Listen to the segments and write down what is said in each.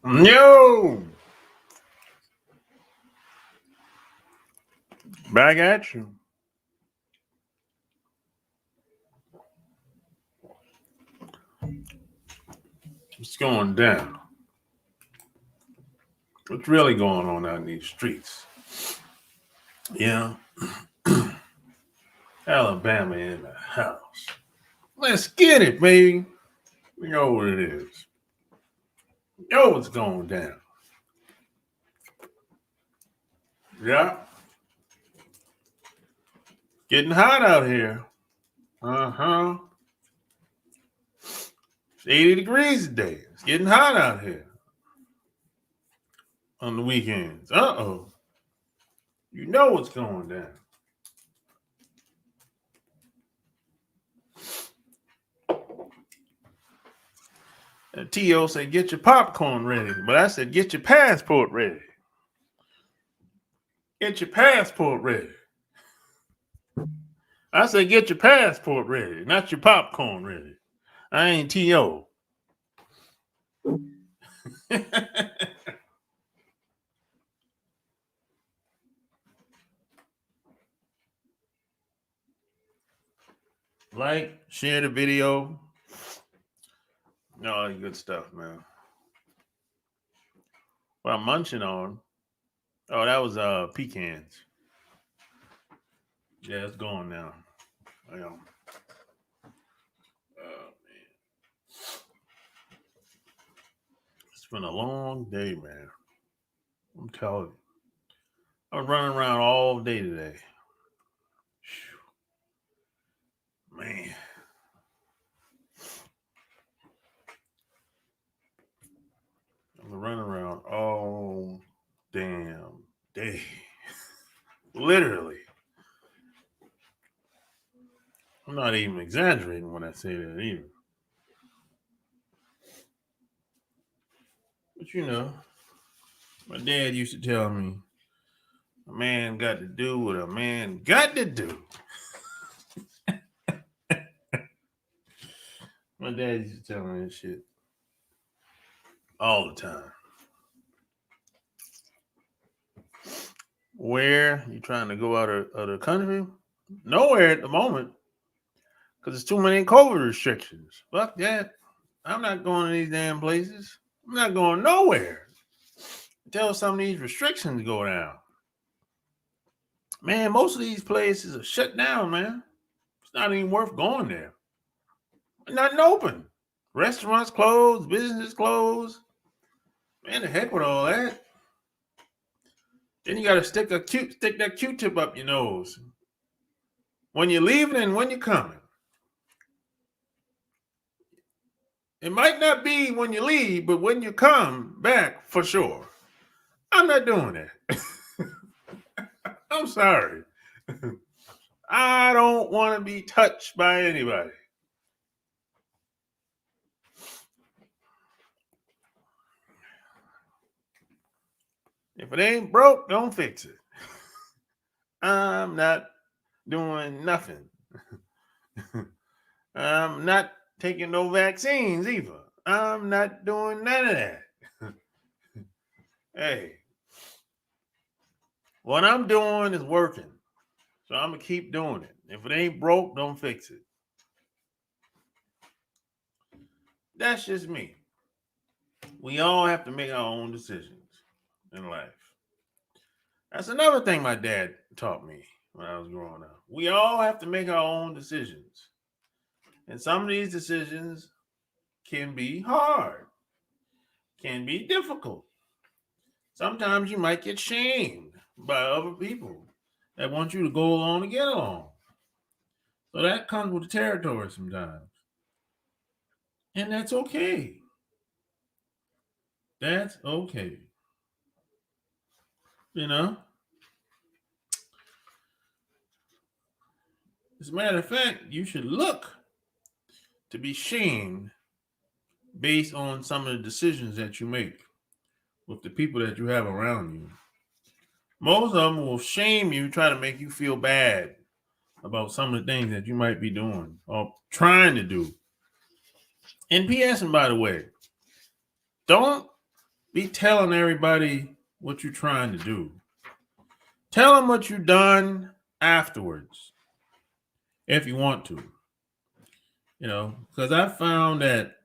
Yo, back at you. What's going down? What's really going on out in these streets? Yeah, Alabama in the house. Let's get it, baby. We know what it is. Yo, what's going down? Yeah, getting hot out here. Uh-huh. It's 80 degrees today. It's getting hot out here on the weekends. Uh-oh. You know what's going down. And T.O. said, get your popcorn ready. But I said, get your passport ready. Get your passport ready. I said, get your passport ready, not your popcorn ready. I ain't T.O. Like, share the video. All that good stuff, man. What I'm munching on. Oh, that was pecans. Yeah, it's gone now. I know. Oh, man. It's been a long day, man. I'm telling you. I'm running around all day today. Man. I'm running around all damn day. Literally. I'm not even exaggerating when I say that either. But you know, my dad used to tell me, a man got to do what a man got to do. My dad used to tell me this shit all the time. Where you trying to go out of the country? Nowhere at the moment, because there's too many COVID restrictions. Fuck that. I'm not going to these damn places. I'm not going nowhere until some of these restrictions go down. Man, most of these places are shut down, man. It's not even worth going there. Nothing open. Restaurants closed, businesses closed. Man, the heck with all that. Then you got to stick that Q-tip up your nose when you're leaving and when you're coming. It might not be when you leave, but when you come back, for sure. I'm not doing that. I'm sorry. I don't want to be touched by anybody. If it ain't broke, don't fix it. I'm not doing nothing. I'm not taking no vaccines either. I'm not doing none of that. Hey, what I'm doing is working. So I'm going to keep doing it. If it ain't broke, don't fix it. That's just me. We all have to make our own decisions in life. That's another thing my dad taught me when I was growing up. We all have to make our own decisions. And some of these decisions can be hard, can be difficult. Sometimes you might get shamed by other people that want you to go along and get along. So that comes with the territory sometimes. And that's okay. That's okay. You know? As a matter of fact, you should look to be shamed based on some of the decisions that you make with the people that you have around you. Most of them will shame you, try to make you feel bad about some of the things that you might be doing or trying to do. And P.S. and by the way, don't be telling everybody what you're trying to do. Tell them what you've done afterwards, if you want to. Because I found that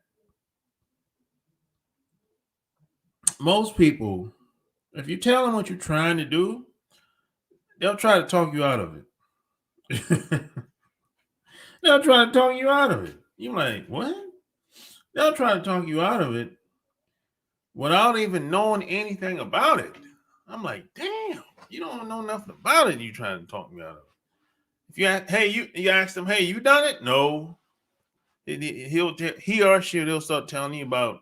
most people, if you tell them what you're trying to do, they'll try to talk you out of it. They'll try to talk you out of it. You're like, what? They'll try to talk you out of it without even knowing anything about it. I'm like, damn, you don't know nothing about it. You trying to talk me out of it. If you ask them, hey, you done it? No. He or she, they'll start telling you about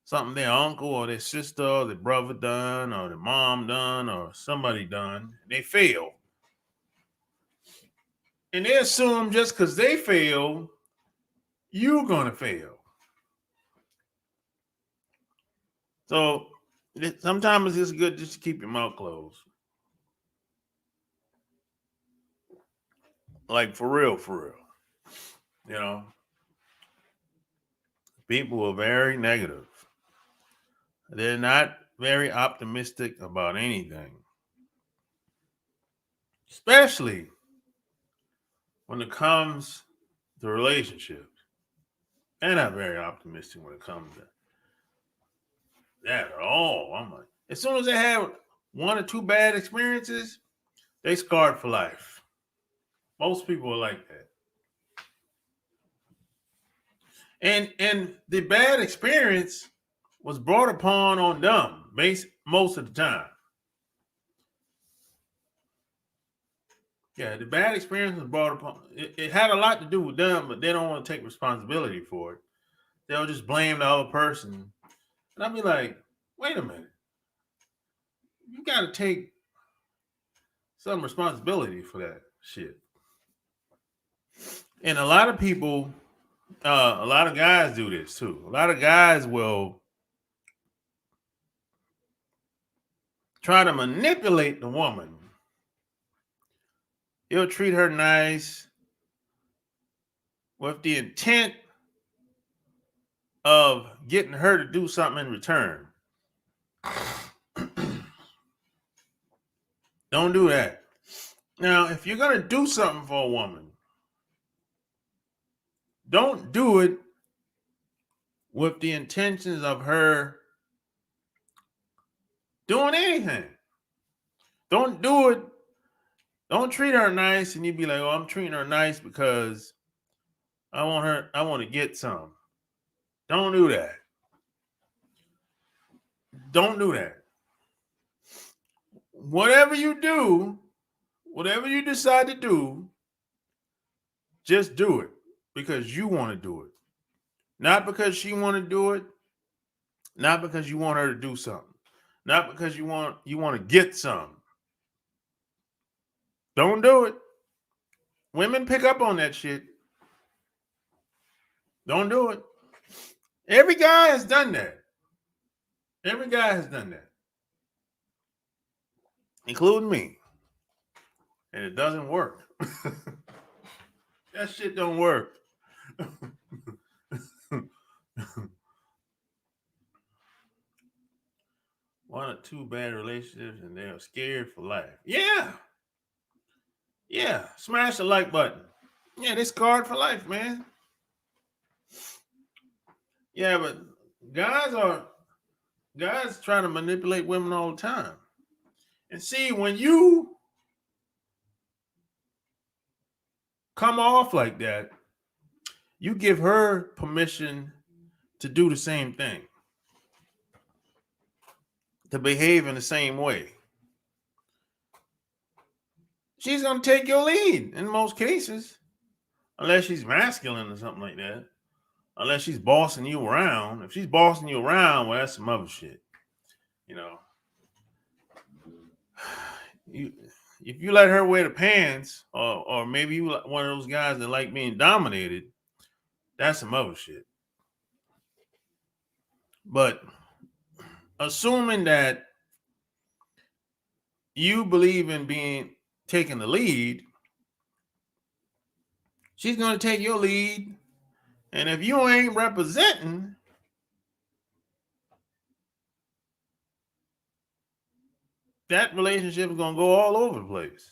something their uncle or their sister or their brother done or their mom done or somebody done. They fail. And they assume just because they fail, you're going to fail. So sometimes it's good just to keep your mouth closed. Like for real. People are very negative. They're not very optimistic about anything. Especially when it comes to relationships. They're not very optimistic when it comes to that at all. I'm like, as soon as they have one or two bad experiences, they scarred for life. Most people are like that. And the bad experience was brought upon on them most of the time. Yeah, the bad experience was brought upon. It had a lot to do with them, but they don't want to take responsibility for it. They'll just blame the other person. And I'll be like, wait a minute. You got to take some responsibility for that shit. And a lot of people, a lot of guys do this too. A lot of guys will try to manipulate the woman. He'll treat her nice with the intent of getting her to do something in return. Don't do that. Now, if you're going to do something for a woman, don't do it with the intentions of her doing anything. Don't do it. Don't treat her nice and you be like, oh, I'm treating her nice because I want to get some. Don't do that. Don't do that. Whatever you do, whatever you decide to do, just do it because you want to do it. Not because she want to do it. Not because you want her to do something. Not because you want to get some. Don't do it. Women pick up on that shit. Don't do it. Every guy has done that. Every guy has done that. Including me. And it doesn't work. That shit don't work. One or two bad relationships and they're scared for life. Yeah. Yeah. Smash the like button. Yeah, they scarred for life, man. Yeah, but guys try to manipulate women all the time. And see, when you come off like that, you give her permission to do the same thing, to behave in the same way. She's going to take your lead in most cases, unless she's masculine or something like that. Unless she's bossing you around. If she's bossing you around, well, that's some other shit. If you let her wear the pants, or maybe you one of those guys that like being dominated, that's some other shit. But assuming that you believe in taking the lead, she's going to take your lead. And if you ain't representing, that relationship is going to go all over the place.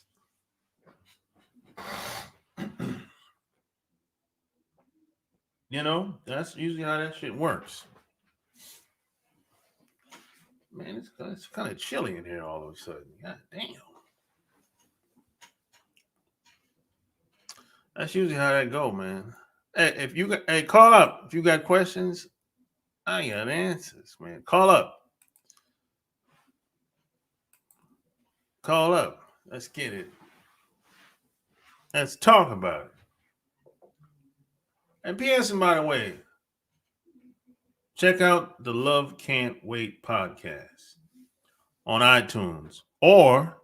You know, that's usually how that shit works. Man, it's kind of chilly in here all of a sudden. God damn. That's usually how that go, man. Hey, call up if you got questions. I got answers, man. Call up. Call up. Let's get it. Let's talk about it. And P.S. by the way, check out the Love Can't Wait podcast on iTunes or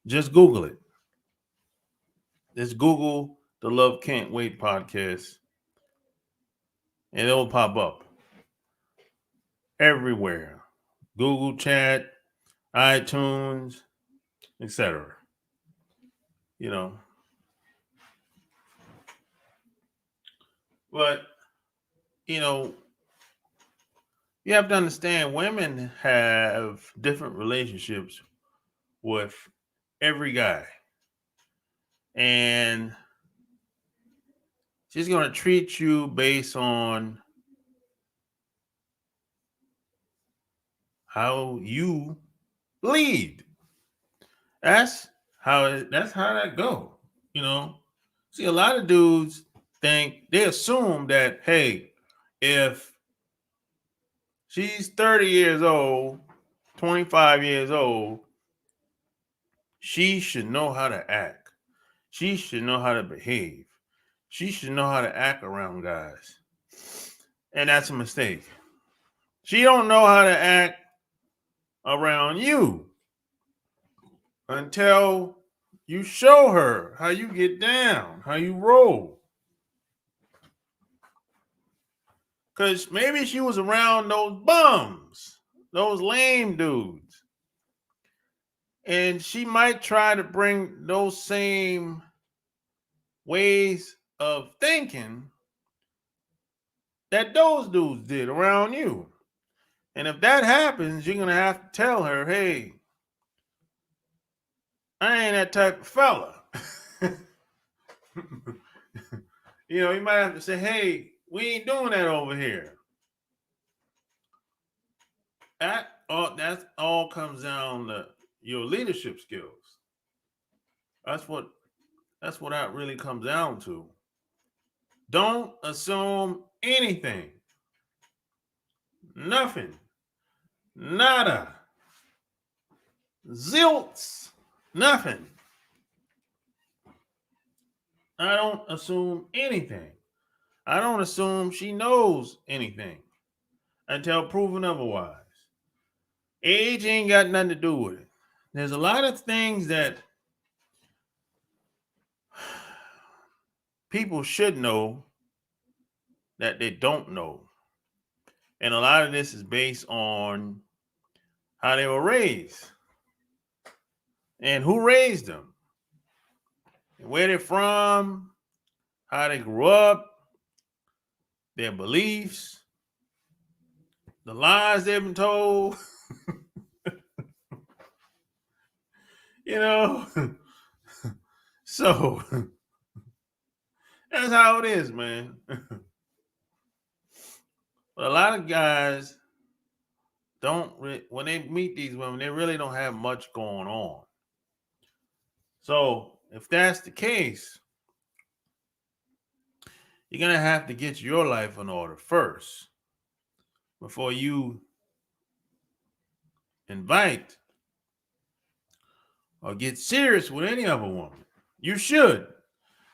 just Google it. Just Google the Love Can't Wait podcast and it'll pop up everywhere. Google Chat, iTunes, etc. You know. But, you know, you have to understand women have different relationships with every guy. And she's going to treat you based on how you lead. That's how that go. You know, see, a lot of dudes they assume that, hey, if she's 30 years old, 25 years old, she should know how to act. She should know how to behave. She should know how to act around guys. And that's a mistake. She don't know how to act around you until you show her how you get down, how you roll. Because maybe she was around those bums, those lame dudes. And she might try to bring those same ways of thinking that those dudes did around you. And if that happens, you're going to have to tell her, hey, I ain't that type of fella. You know, you might have to say, hey, we ain't doing that over here. That all comes down to your leadership skills. That's what that really comes down to. Don't assume anything. Nothing. Nada. Zilts. Nothing. I don't assume anything. I don't assume she knows anything until proven otherwise. Age ain't got nothing to do with it. There's a lot of things that people should know that they don't know. And a lot of this is based on how they were raised and who raised them, and where they're from, how they grew up, their beliefs, the lies they've been told. You know, so that's how it is, man. But a lot of guys when they meet these women, they really don't have much going on. So if that's the case, you're going to have to get your life in order first before you invite or get serious with any other woman. You should.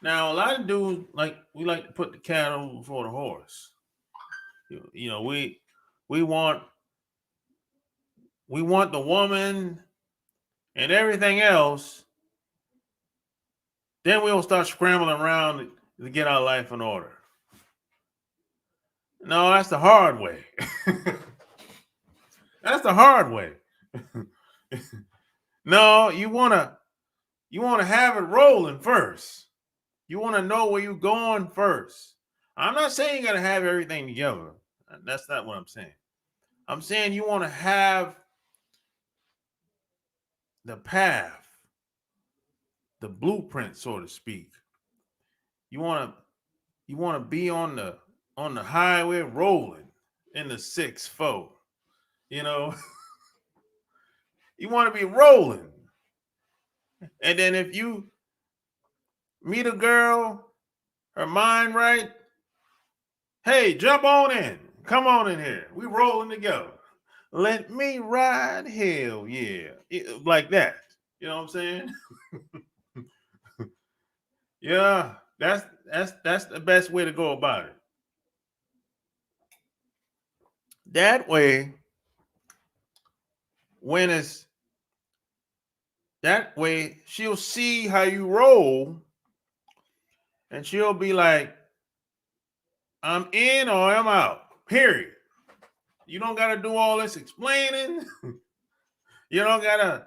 Now, a lot of dudes, we like to put the cattle before the horse. You know, we want the woman and everything else. Then we'll start scrambling around to get our life in order. No, that's the hard way. That's the hard way. No, you want to have it rolling first. You want to know where you're going first. I'm not saying you got to have everything together. That's not what I'm saying. I'm saying you want to have the path, the blueprint, so to speak. You want to be on the highway rolling in the 6-4. You know, you want to be rolling. And then if you meet a girl, her mind right, hey, jump on in. Come on in here. We rolling together. Let me ride. Hell yeah. Like that. You know what I'm saying? Yeah, that's the best way to go about it. That way, when it's that way, she'll see how you roll and she'll be like, I'm in or I'm out. Period. You don't gotta do all this explaining. You don't gotta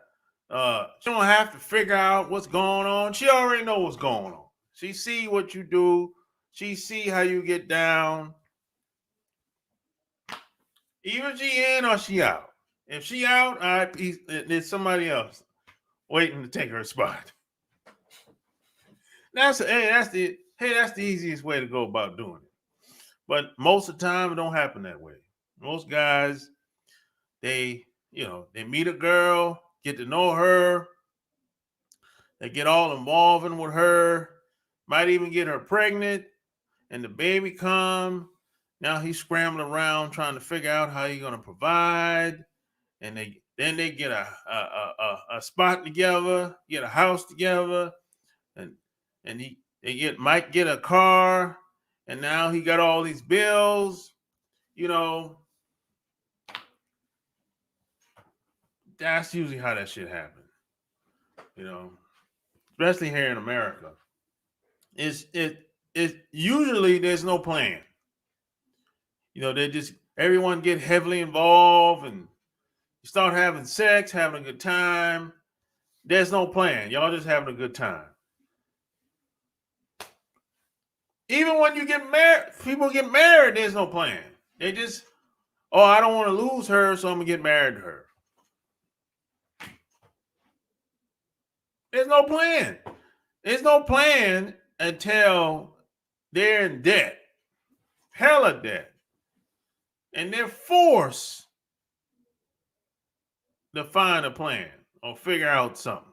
she don't have to figure out what's going on. She already know what's going on. She see what you do. She see how you get down. Either she in or she out. If she out, all right, there's somebody else waiting to take her spot. That's the easiest way to go about doing it. But most of the time, it don't happen that way. Most guys, they meet a girl, get to know her, they get all involved with her, might even get her pregnant, and the baby come. Now he's scrambling around trying to figure out how he's gonna provide, and they get a spot together, get a house together, and might get a car, and now he got all these bills. You know, that's usually how that shit happens. You know, especially here in America. It's usually there's no plan. You know, they just everyone get heavily involved and you start having sex, having a good time. There's no plan. Y'all just having a good time. Even when you get married, people get married, there's no plan. They just, oh, I don't want to lose her, so I'm gonna get married to her. There's no plan. There's no plan until they're in debt, hella debt, and they're forced to find a plan or figure out something.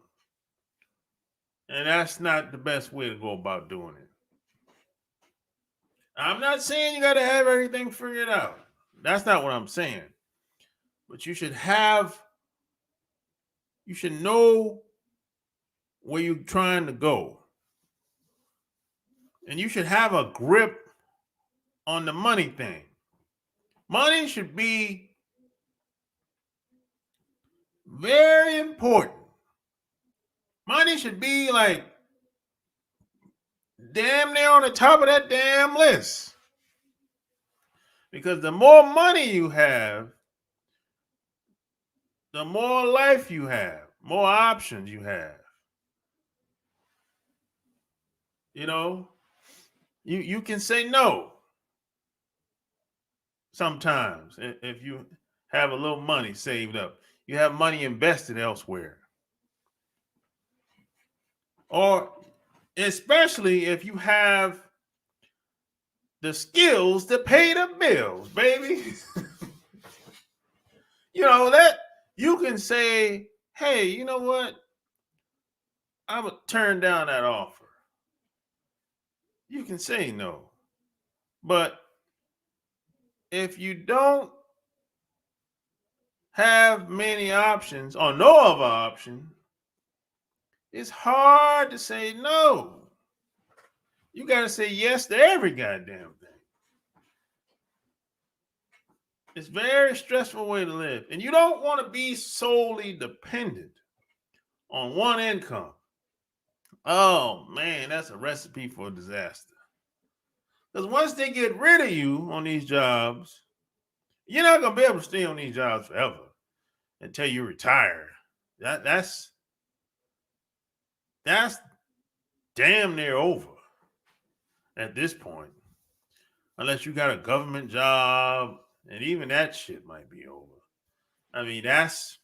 And that's not the best way to go about doing it. I'm not saying you got to have everything figured out. That's not what I'm saying. But you should know where you're trying to go. And you should have a grip on the money thing. Money should be very important. Money should be like damn near on the top of that damn list. Because the more money you have, the more life you have, more options you have. You know, you can say no sometimes if you have a little money saved up. You have money invested elsewhere. Or especially if you have the skills to pay the bills, baby. You know, that you can say, hey, you know what? I would turn down that offer. You can say no. But if you don't have many options or no other option, it's hard to say no. You got to say yes to every goddamn thing. It's a very stressful way to live. And you don't want to be solely dependent on one income. Oh, man, that's a recipe for disaster. Because once they get rid of you on these jobs, you're not going to be able to stay on these jobs forever until you retire. That's damn near over at this point. Unless you got a government job, and even that shit might be over. I mean, that's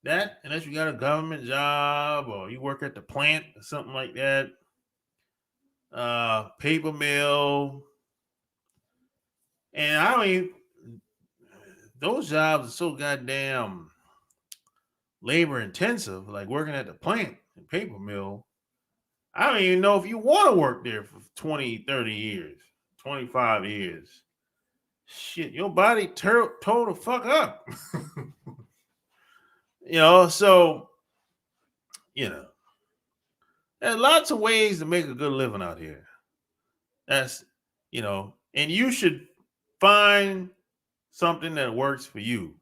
That, unless you got a government job or you work at the plant or something like that, paper mill, and I don't even. Those jobs are so goddamn labor intensive, like working at the plant and paper mill. I don't even know if you want to work there for 20, 30 years, 25 years. Shit, your body told the fuck up. So, you know, there's lots of ways to make a good living out here. That's, and you should find something that works for you.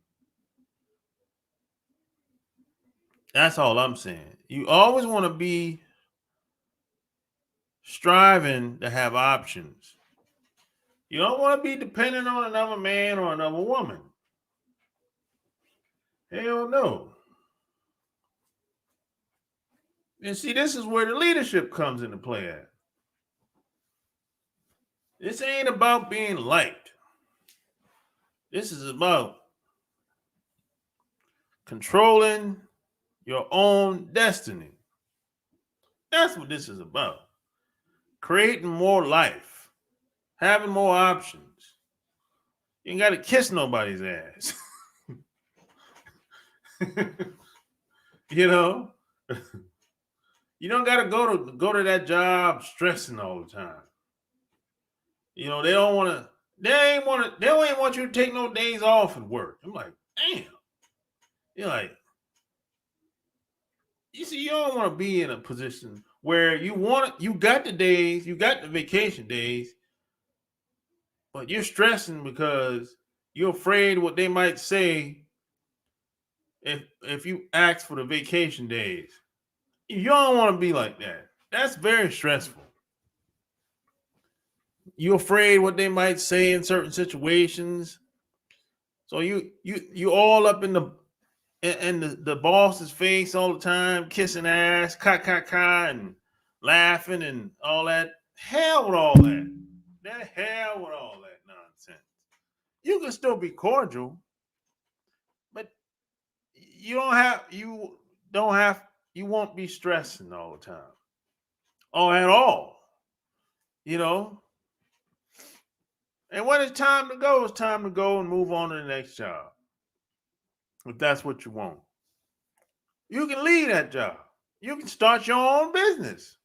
That's all I'm saying. You always want to be striving to have options. You don't want to be dependent on another man or another woman. Hell no. And see, this is where the leadership comes into play at. This ain't about being liked. This is about controlling your own destiny. That's what this is about. Creating more life, having more options. You ain't got to kiss nobody's ass. You don't got to go to that job stressing all the time. They don't want to. They don't even want you to take no days off at work. I'm like, damn. You're like, you see, you don't want to be in a position where you got the days, you got the vacation days, but you're stressing because you're afraid what they might say if you ask for the vacation days. You don't want to be like that. That's very stressful. You're afraid what they might say in certain situations. So you all up in the boss's face all the time, kissing ass, and laughing and all that. Hell with all that. The hell with all that nonsense. You can still be cordial, but you won't be stressing all the time. Or at all. And when it's time to go, it's time to go and move on to the next job. If that's what you want. You can leave that job. You can start your own business.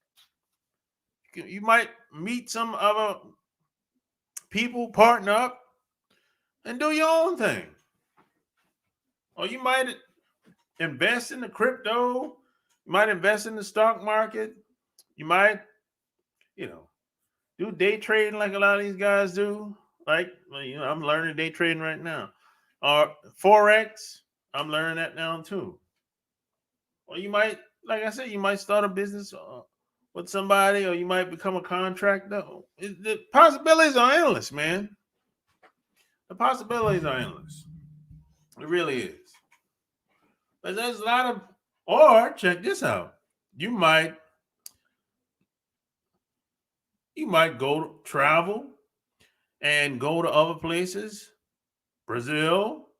You might meet some other people, partner up, and do your own thing. Or you might invest in the crypto. You might invest in the stock market. You might, do day trading like a lot of these guys do. Like, I'm learning day trading right now. Or Forex, I'm learning that now too. Or you might, like I said, you might start a business with somebody, or you might become a contractor. The possibilities are endless, man. The possibilities are endless. It really is. But there's a lot of, or check this out. You might go travel and go to other places, Brazil,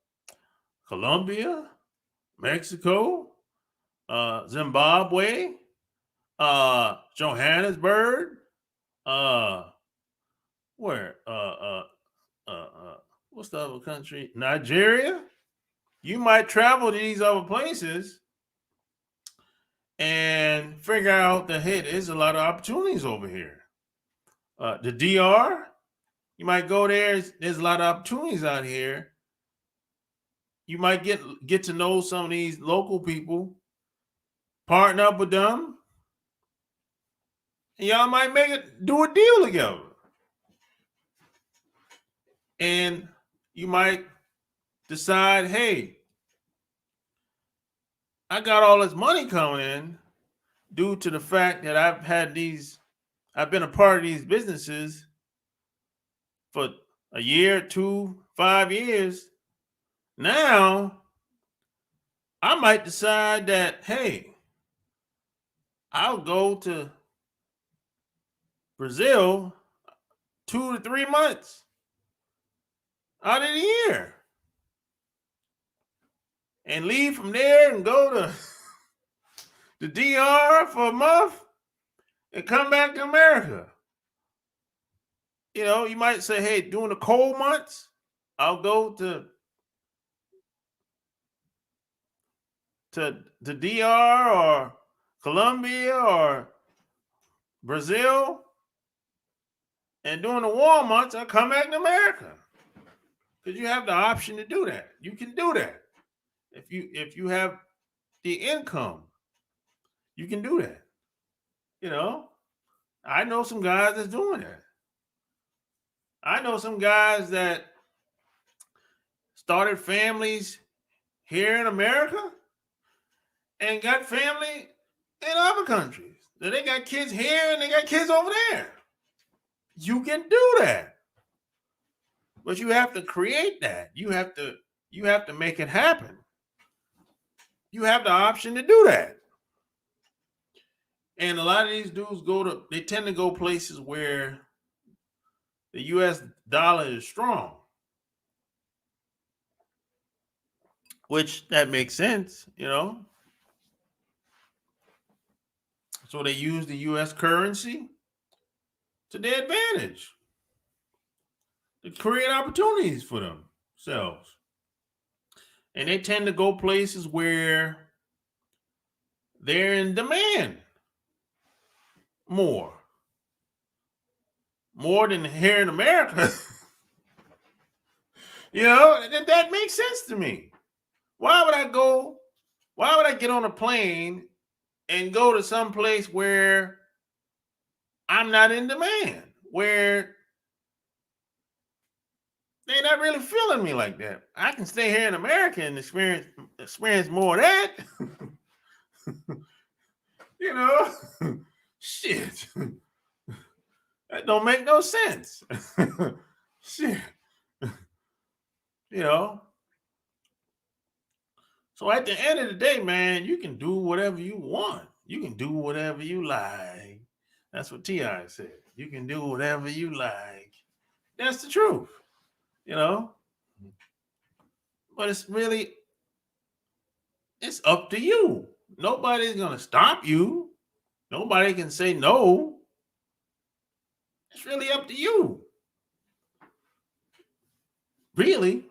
Colombia, Mexico, Zimbabwe, Johannesburg, where, what's the other country? Nigeria. You might travel to these other places and figure out that, hey, there's a lot of opportunities over here. The DR, you might go there. There's a lot of opportunities out here. You might get to know some of these local people, partner up with them, and y'all might do a deal together. And you might decide, hey, I got all this money coming in due to the fact that I've been a part of these businesses for a year, 2, 5 years. Now, I might decide that, hey, I'll go to Brazil 2 to 3 months out of the year. and leave from there and go to the DR for a month and come back to America. You might say, hey, during the cold months, I'll go to the DR or Colombia or Brazil. And during the warm months, I'll come back to America. Because you have the option to do that. You can do that. If you have the income, you can do that. I know some guys that's doing that. I know some guys that started families here in America and got family in other countries. They got kids here and they got kids over there. You can do that. But you have to create that. You have to make it happen. You have the option to do that. And a lot of these dudes they tend to go places where the US dollar is strong. Which that makes sense, So they use the US currency to their advantage to create opportunities for themselves. And they tend to go places where they're in demand more than here in America. That makes sense to me. Why would I get on a plane and go to some place where I'm not in demand, where they're not really feeling me like that? I can stay here in America and experience more of that. Shit. That don't make no sense. Shit. So at the end of the day, man, you can do whatever you want. You can do whatever you like. That's what T.I. said. You can do whatever you like. That's the truth, But it's up to you. Nobody's going to stop you. Nobody can say no. It's really up to you. Really.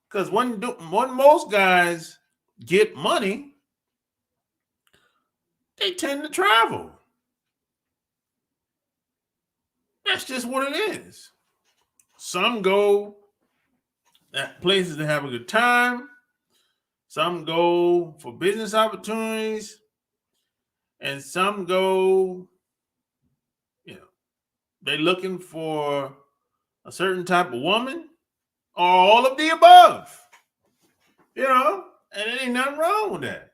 Because when most guys get money, they tend to travel. That's just what it is. Some go at places to have a good time. Some go for business opportunities. And some go, they're looking for a certain type of woman or all of the above. And there ain't nothing wrong with that.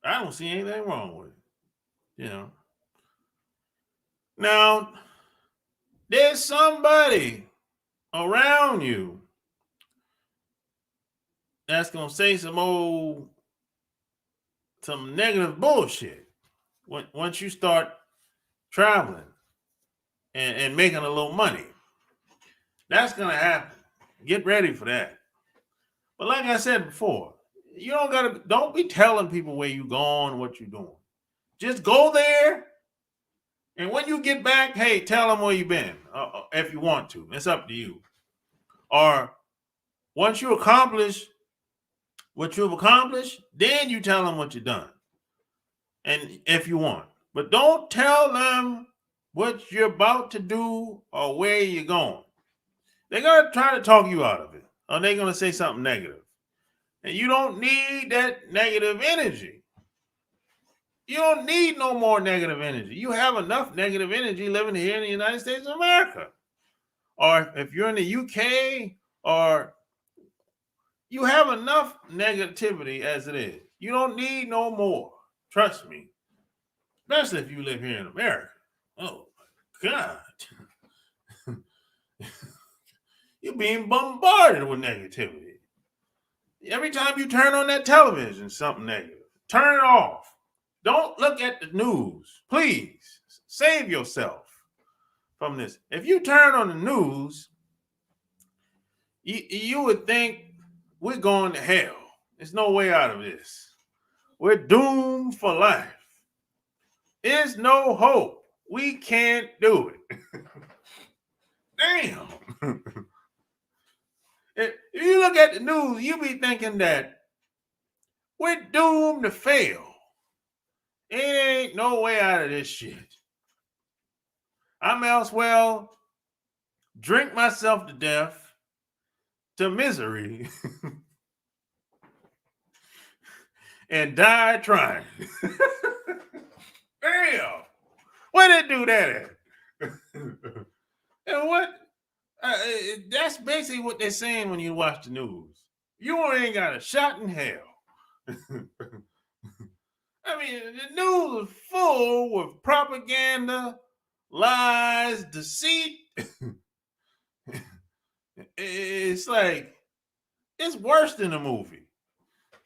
I don't see anything wrong with it. Now, there's somebody around you that's going to say some negative bullshit once you start traveling and making a little money. That's going to happen. Get ready for that. But like I said before, don't be telling people where you're going, what you're doing. Just go there. And when you get back, hey, tell them where you've been if you want to. It's up to you. Or once you accomplish what you've accomplished, then you tell them what you've done. And if you want. But don't tell them what you're about to do or where you're going. They're going to try to talk you out of it. Or they're going to say something negative. And you don't need that negative energy. You don't need no more negative energy. You have enough negative energy living here in the United States of America. Or if you're in the UK, or you have enough negativity as it is. You don't need no more. Trust me. Especially if you live here in America. Oh, my God. You're being bombarded with negativity. Every time you turn on that television, something negative. Turn it off. Don't look at the news. Please save yourself from this. If you turn on the news, You would think we're going to hell. There's no way out of this. We're doomed for life. There's no hope. We can't do it. Damn. If you look at the news, you be thinking that we're doomed to fail. It ain't no way out of this shit. I may as well drink myself to death, to misery, and die trying. Damn. Where they do that at? And what? That's basically what they're saying when you watch the news. You ain't got a shot in hell. I mean, the news is full with propaganda, lies, deceit. It's like, it's worse than a movie.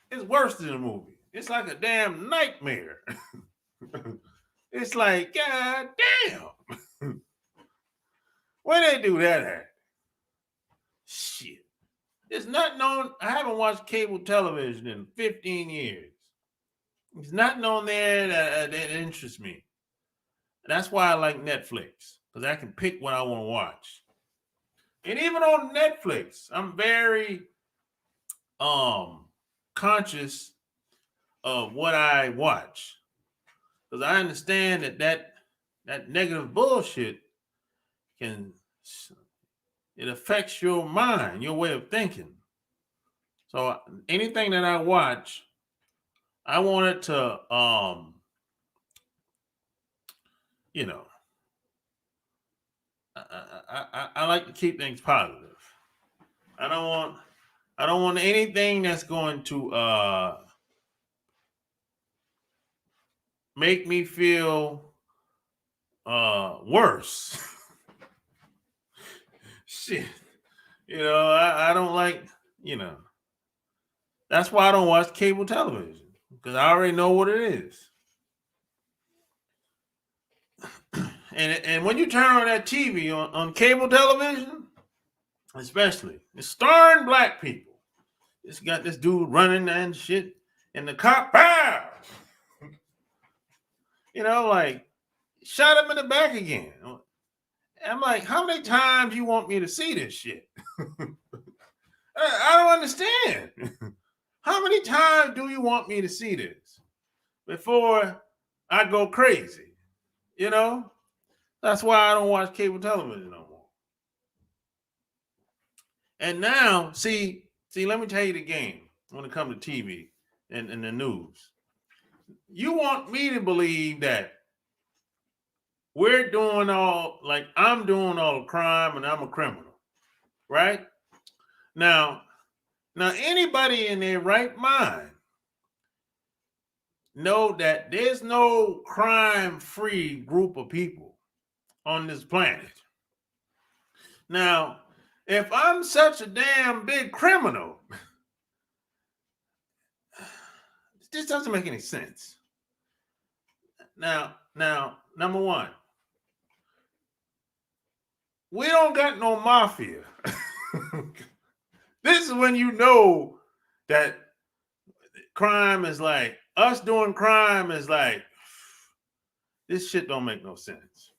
It's worse than a movie. It's like a damn nightmare. It's like, God damn. Where they do that at? Shit. It's not known. I haven't watched cable television in 15 years. It's not known there that interests me. That's why I like Netflix, because I can pick what I want to watch. And even on Netflix, I'm very conscious of what I watch, because I understand that negative bullshit it affects your mind, your way of thinking. So anything that I watch, I want it to I like to keep things positive. I don't want anything that's going to make me feel worse. Shit. I don't like, that's why I don't watch cable television, because I already know what it is. And when you turn on that TV on cable television, especially, it's starring black people. It's got this dude running and shit, and the cop, pow! Like, shot him in the back again. I'm like, how many times you want me to see this shit? I don't understand. How many times do you want me to see this before I go crazy? That's why I don't watch cable television no more. And now, see, let me tell you the game when it comes to TV and the news. You want me to believe that I'm doing all the crime and I'm a criminal, right? Now anybody in their right mind know that there's no crime-free group of people on this planet. Now, if I'm such a damn big criminal, this doesn't make any sense. Now, number one, we don't got no mafia. This is when you know that crime is like, us doing crime is like, this shit don't make no sense.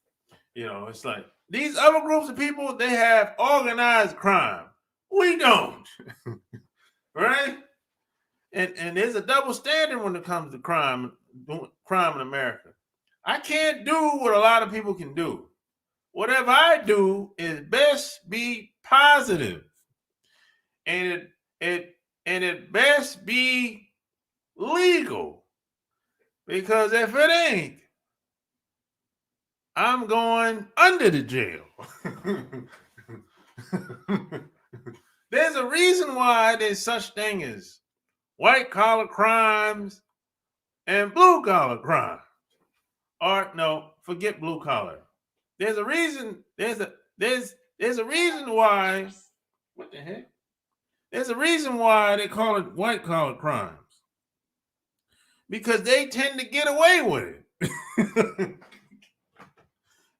It's like, these other groups of people, they have organized crime. We don't. Right? And there's a double standard when it comes to crime in America. I can't do what a lot of people can do. Whatever I do is best be positive. And it best be legal. Because if it ain't, I'm going under the jail. There's a reason why there's such thing as white collar crimes and blue collar crimes. Or no, forget blue collar. There's a reason. There's a reason why. What the heck? There's a reason why they call it white collar crimes. Because they tend to get away with it.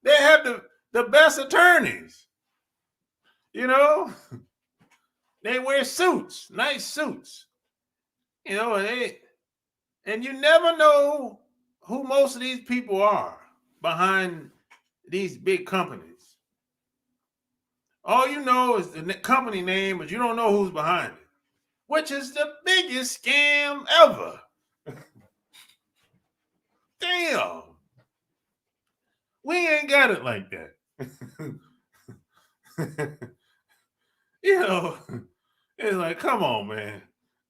They have the best attorneys. They wear suits, nice suits. You know, and you never know who most of these people are behind these big companies. All you know is the company name, but you don't know who's behind it, which is the biggest scam ever. Damn. We ain't got it like that. You know, it's like, come on, man.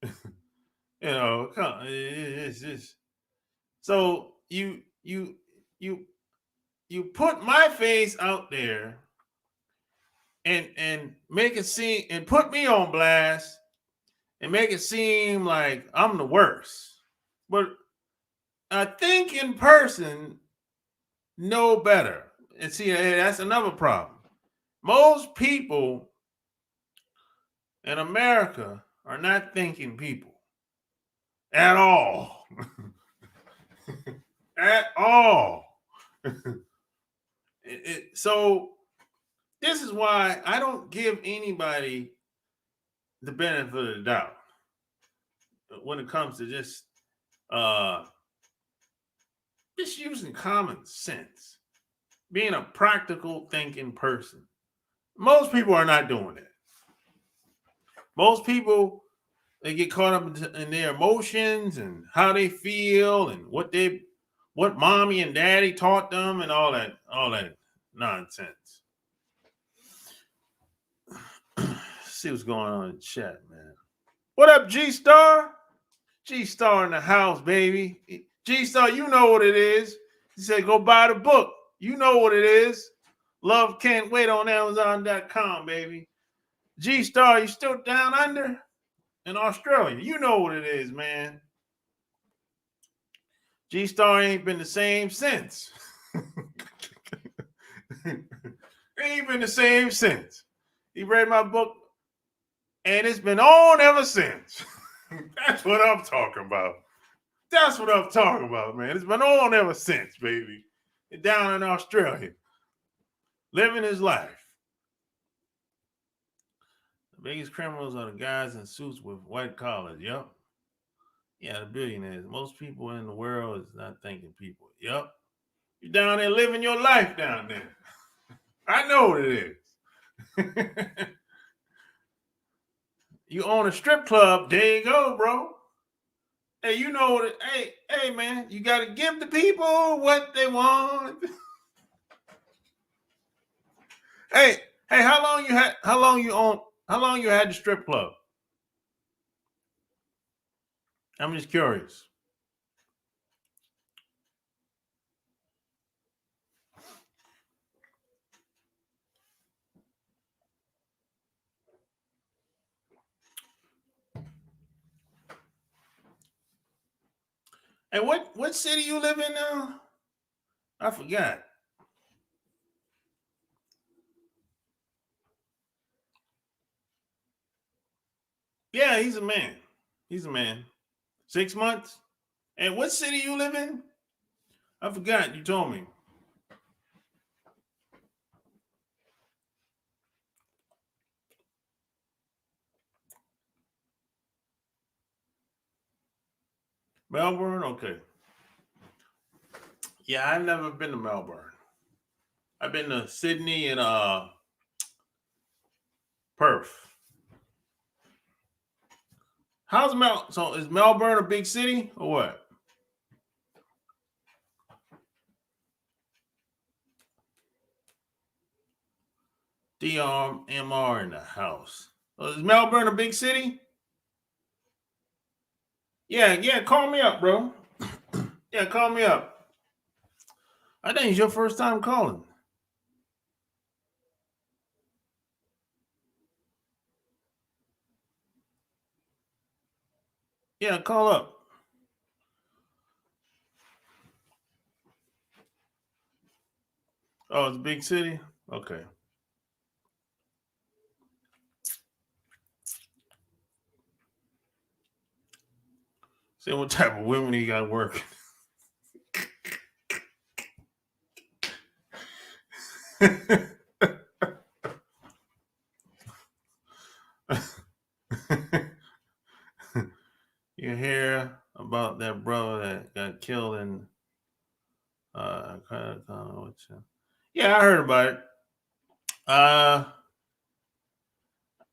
You know, it's just so you put my face out there and make it seem and put me on blast and make it seem like I'm the worst. But I think in person know better. And see, that's another problem. Most people in America are not thinking people at all. At all. So this is why I don't give anybody the benefit of the doubt when it comes to just using common sense, being a practical thinking person. Most people are not doing it. Most people, they get caught up in their emotions and how they feel and what mommy and daddy taught them and all that nonsense. See what's going on in the chat, man. What up, G Star? G Star in the house, baby. G Star, you know what it is. He said, go buy the book. You know what it is. Love Can't Wait on Amazon.com, baby. G Star, you still down under in Australia? You know what it is, man. G Star ain't been the same since. Ain't been the same since. He read my book, and it's been on ever since. That's what I'm talking about. That's what I'm talking about, man. It's been on ever since, baby. Down in Australia, living his life. The biggest criminals are the guys in suits with white collars. Yep. Yeah, the billionaires. Most people in the world is not thinking people. Yep. You're down there living your life down there. I know what it is. You own a strip club. There you go, bro. Hey, you know what? Hey, man, you got to give the people what they want. Hey, how long you had the strip club? I'm just curious. Hey, what city you live in now? I forgot. Yeah, he's a man. He's a man. 6 months? And what city you live in? I forgot. You told me. Melbourne? Okay. Yeah, I've never been to Melbourne. I've been to Sydney and Perth. So is Melbourne a big city or what? DRMR in the house. Is Melbourne a big city? Yeah, call me up, bro. Yeah, call me up. I think it's your first time calling. Yeah, call up. Oh, it's a big city? Okay. See what type of women he got working. about that brother that got killed in yeah, I heard about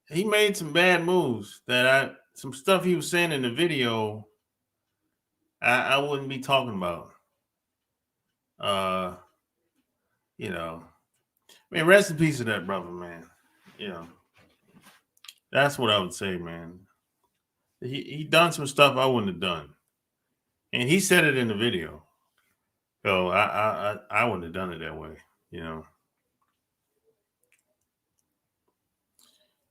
it. He made some bad moves some stuff he was saying in the video I wouldn't be talking about. Uh, you know, I mean, rest in peace to that brother, man. You know, that's what I would say, man. He done some stuff I wouldn't have done, and he said it in the video. So I wouldn't have done it that way. You know,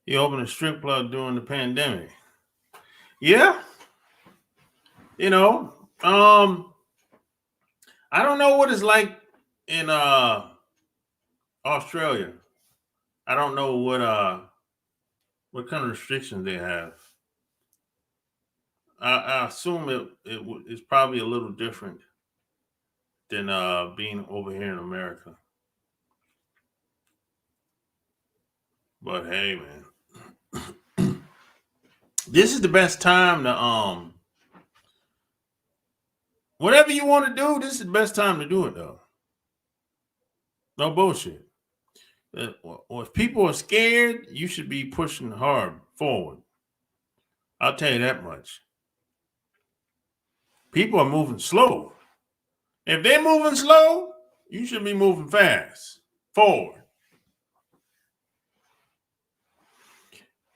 he opened a strip club during the pandemic. Yeah, you know, I don't know what it's like in Australia. I don't know what kind of restrictions they have. I assume it's probably a little different than being over here in America. But hey, man, this is the best time to whatever you want to do. This is the best time to do it, though. No bullshit. Or if people are scared, you should be pushing hard forward. I'll tell you that much. People are moving slow. If they're moving slow, you should be moving fast forward.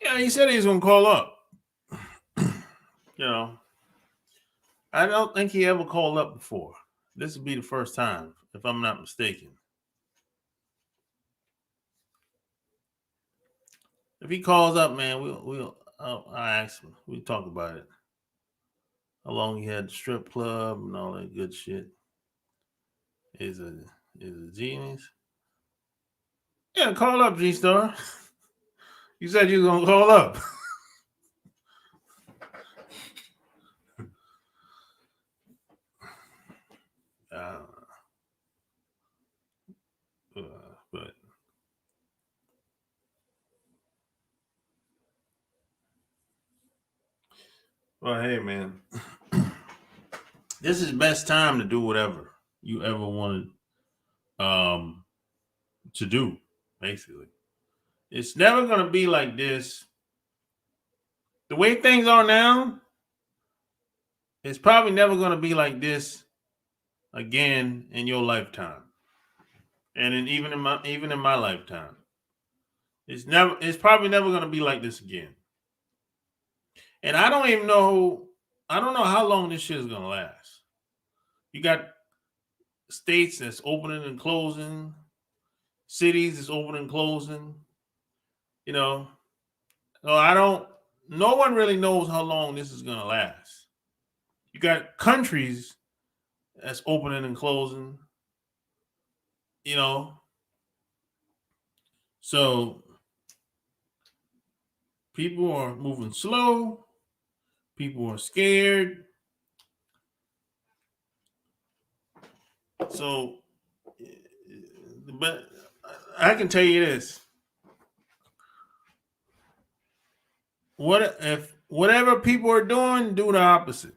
Yeah, he said he was gonna call up. You know, I don't think he ever called up before. This would be the first time, if I'm not mistaken. If he calls up, man, I'll ask him. We'll talk about it. How long he had the strip club and all that good shit. Is a genius. Yeah, call up, G Star. You said you was gonna call up. But well, hey, man, this is the best time to do whatever you ever wanted to do. Basically, it's never gonna be like this. The way things are now, it's probably never gonna be like this again in your lifetime, and even in my lifetime. It's probably never gonna be like this again. And I don't even know. I don't know how long this shit is gonna last. You got states that's opening and closing, cities that's opening and closing. You know, so I don't. No one really knows how long this is gonna last. You got countries that's opening and closing. You know, so people are moving slow. People are scared. So, but I can tell you this: what if whatever people are doing, do the opposite,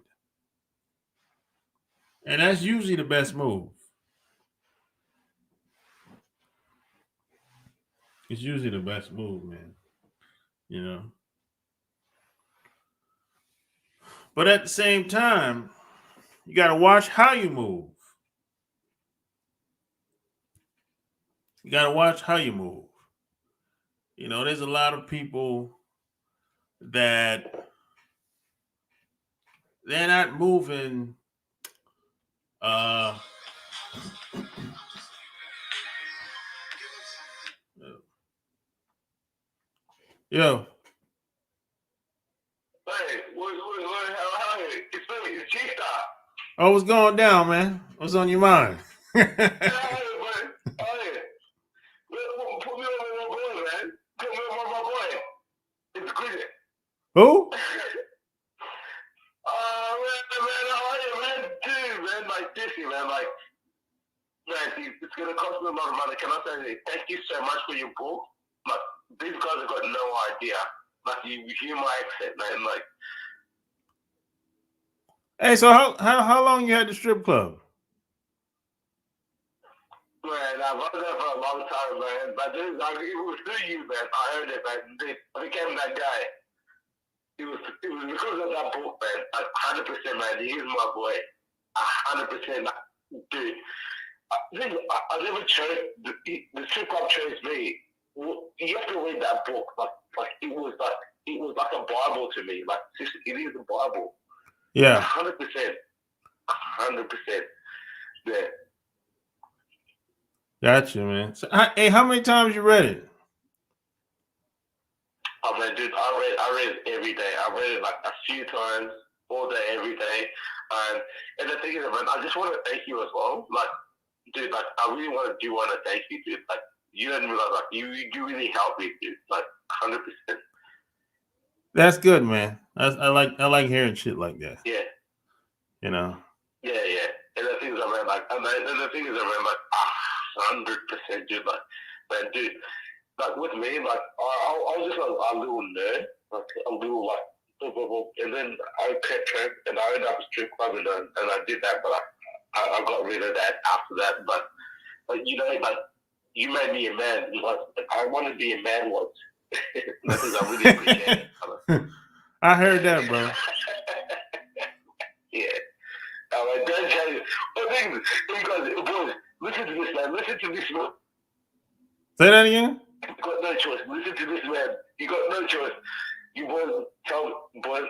and that's usually the best move. It's usually the best move, man. You know, but at the same time, you got to watch how you move. You got to watch how you move. You know, there's a lot of people that they're not moving. Uh, yo, Hey, it's G-Star. oh, what's going down, man? What's on your mind? Hey, buddy. Hey, put me over my boy, man. Put me over my boy. It's cricket. Who? Man, how are you, man? Dude, man, like, seriously, man, like, man, it's gonna cost me a lot of money. Can I say thank you so much for your book? Like, these guys have got no idea. Like, you hear my accent, man, like, Hey, so how long you had the strip club? Man, I've worked there for a long time, man. But this, like, it was through you, man. I heard it, man. I became that guy. It was because of that book, man. 100%, man. He is my boy. 100%, dude. I never chose the strip club chose me. You have to read that book. Like it was like a Bible to me. Like it is a Bible. Yeah. 100%. 100%. Yeah. Gotcha, man. So, hey, how many times you read it? Oh man, dude, I read it every day. I read it like a few times, all day, every day. And the thing is, man, I just want to thank you as well. Like, dude, like I really want to thank you, dude. Like you didn't realize, like you really helped me, dude. Like 100%. That's good, man. I like hearing shit like that. Yeah. You know. Yeah. And the thing is, I mean, like, and the thing is, I mean, like, 100%, dude. Like, man, dude, like with me, like I was just a little nerd, like a little like, and then I kept track, and I ended up a strip club, and I did that, but I got rid of that after that. But you know, like you made me a man. Like I wanted to be a man once. Because I really appreciate it. I heard that, bro. Yeah. Like, don't tell you. But things, boys, listen to this, man. Listen to this, man. Say that again. You got no choice. Listen to this, man. You got no choice. You boys boys,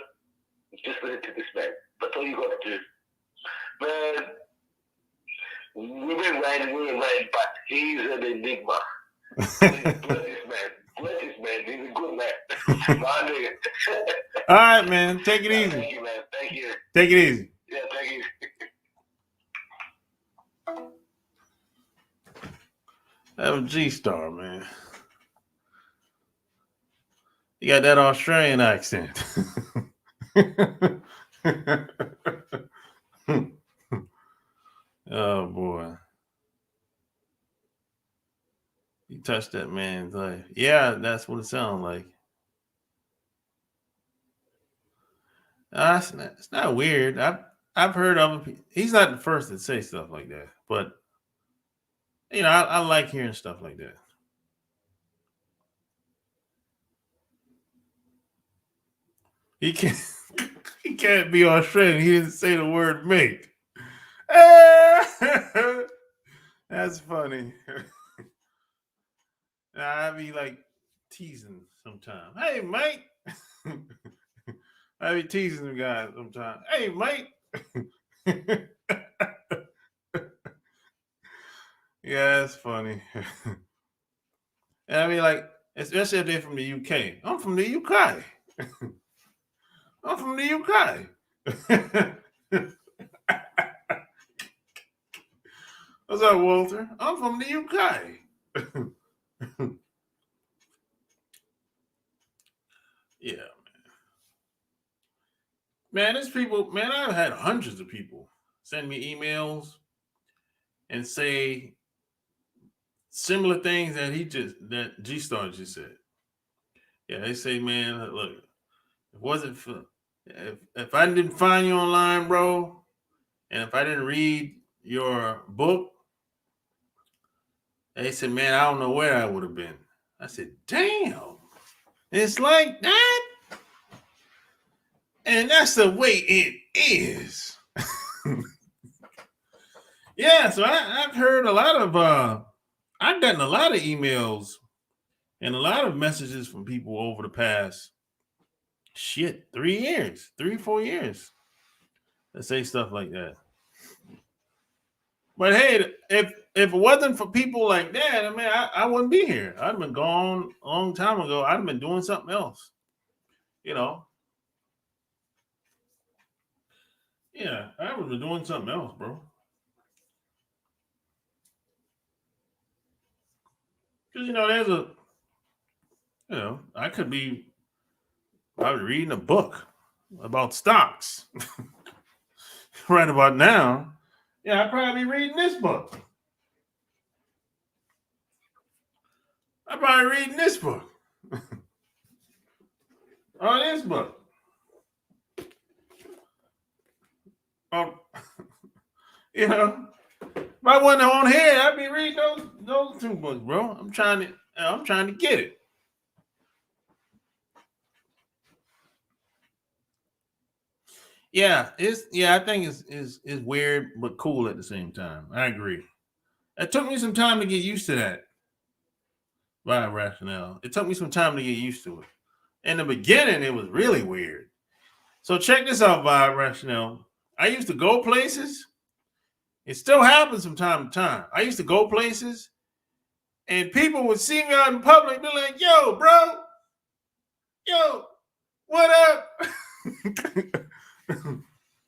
just listen to this, man. That's all you got to do. Man, we've been waiting, but he's an enigma. Bless this man. He's a good man. My nigga. All right, man. Take it easy. Thank you, man. Thank you. Take it easy. Yeah, thank you. That was G-Star, man. You got that Australian accent. Oh, boy. You touched that man's life. Yeah, that's what it sounds like. It's not weird. I've heard other people. He's not the first to say stuff like that, but you know, I like hearing stuff like that. He can't. He can't be Australian. He didn't say the word "mate." That's funny. I be like teasing sometimes. Hey, mate. I be teasing the guys sometimes. Hey, mate. Yeah, that's funny. And I mean, like, especially if they're from the UK. I'm from the UK. I'm from the UK. What's up, Walter? I'm from the UK. Yeah, man. There's people, man, I've had hundreds of people send me emails and say similar things that G Star just said. Yeah, they say, man, look, it wasn't for if I didn't find you online, bro, and if I didn't read your book, they said, man, I don't know where I would have been. I said, damn, it's like that. And that's the way it is. Yeah, so I've heard a lot of I've gotten a lot of emails and a lot of messages from people over the past 4 years that say stuff like that. But hey, if it wasn't for people like that, I mean, I wouldn't be here. I'd have been gone a long time ago. I'd have been doing something else. You know. Yeah, I would have been doing something else, bro. Because I could be probably reading a book about stocks right about now. Yeah, I'd probably be reading this book. I'm probably reading this book. Or this book. You know, if I wasn't on here, I'd be reading those two books, bro. I'm trying to get it. Yeah, I think it's weird but cool at the same time. I agree. It took me some time to get used to that by rationale. It took me some time to get used to it. In the beginning, it was really weird. So check this out, by rationale. I used to go places. It still happens from time to time. I used to go places, and people would see me out in public and be like, "Yo, bro, yo, what up?"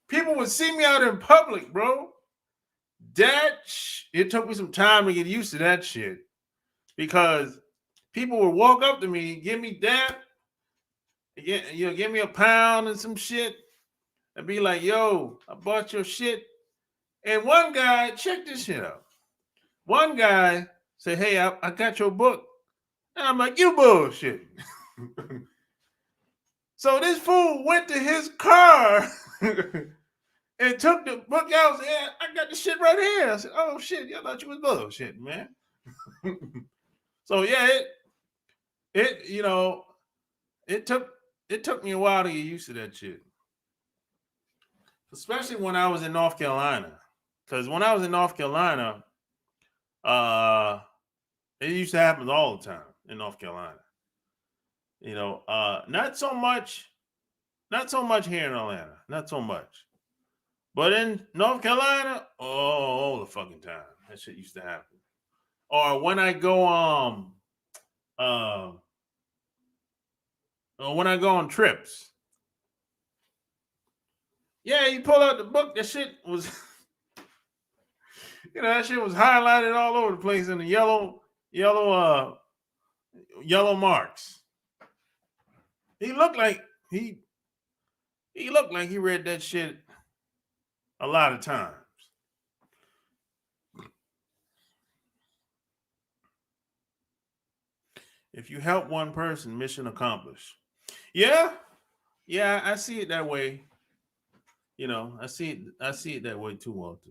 People would see me out in public, bro. It took me some time to get used to that shit because people would walk up to me, give me that, give me a pound and some shit, and be like, "Yo, I bought your shit." And one guy, check this shit out. One guy said, "Hey, I got your book." And I'm like, "You bullshit." So this fool went to his car and took the book out and said, "I got the shit right here." I said, "Oh shit, I thought you was bullshit, man." So yeah, it you know, it took me a while to get used to that shit. Especially when I was in North Carolina. Because when I was in North Carolina, uh it used to happen all the time in North Carolina. Not so much here in Atlanta. Not so much. But in North Carolina, all the fucking time. That shit used to happen. Or when I go uh or when I go on trips. Yeah, you pull out the book, that shit was that shit was highlighted all over the place in the yellow marks. He looked like he looked like he read that shit a lot of times. If you help one person, mission accomplished. Yeah, yeah, I see it that way. I see it that way too, Walter.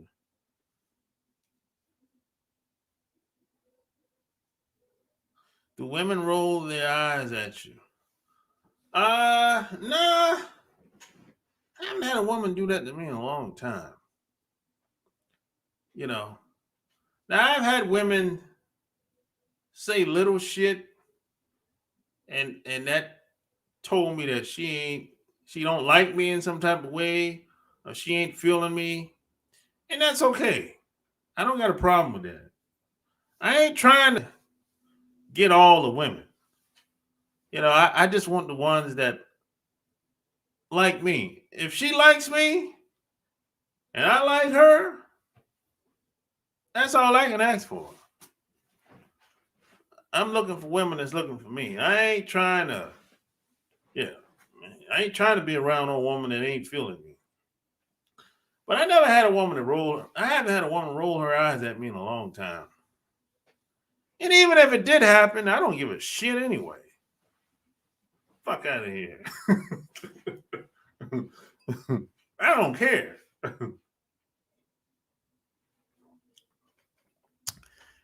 Do women roll their eyes at you? Nah. I haven't had a woman do that to me in a long time. You know. Now I've had women say little shit and that told me that she don't like me in some type of way or she ain't feeling me. And that's okay. I don't got a problem with that. I ain't trying to get all the women. I just want the ones that like me. If she likes me and I like her, that's all I can ask for. I'm looking for women that's looking for me. Yeah, I ain't trying to be around a woman that ain't feeling me. But I never had a woman I haven't had a woman roll her eyes at me in a long time. And even if it did happen, I don't give a shit anyway. Fuck out of here. I don't care.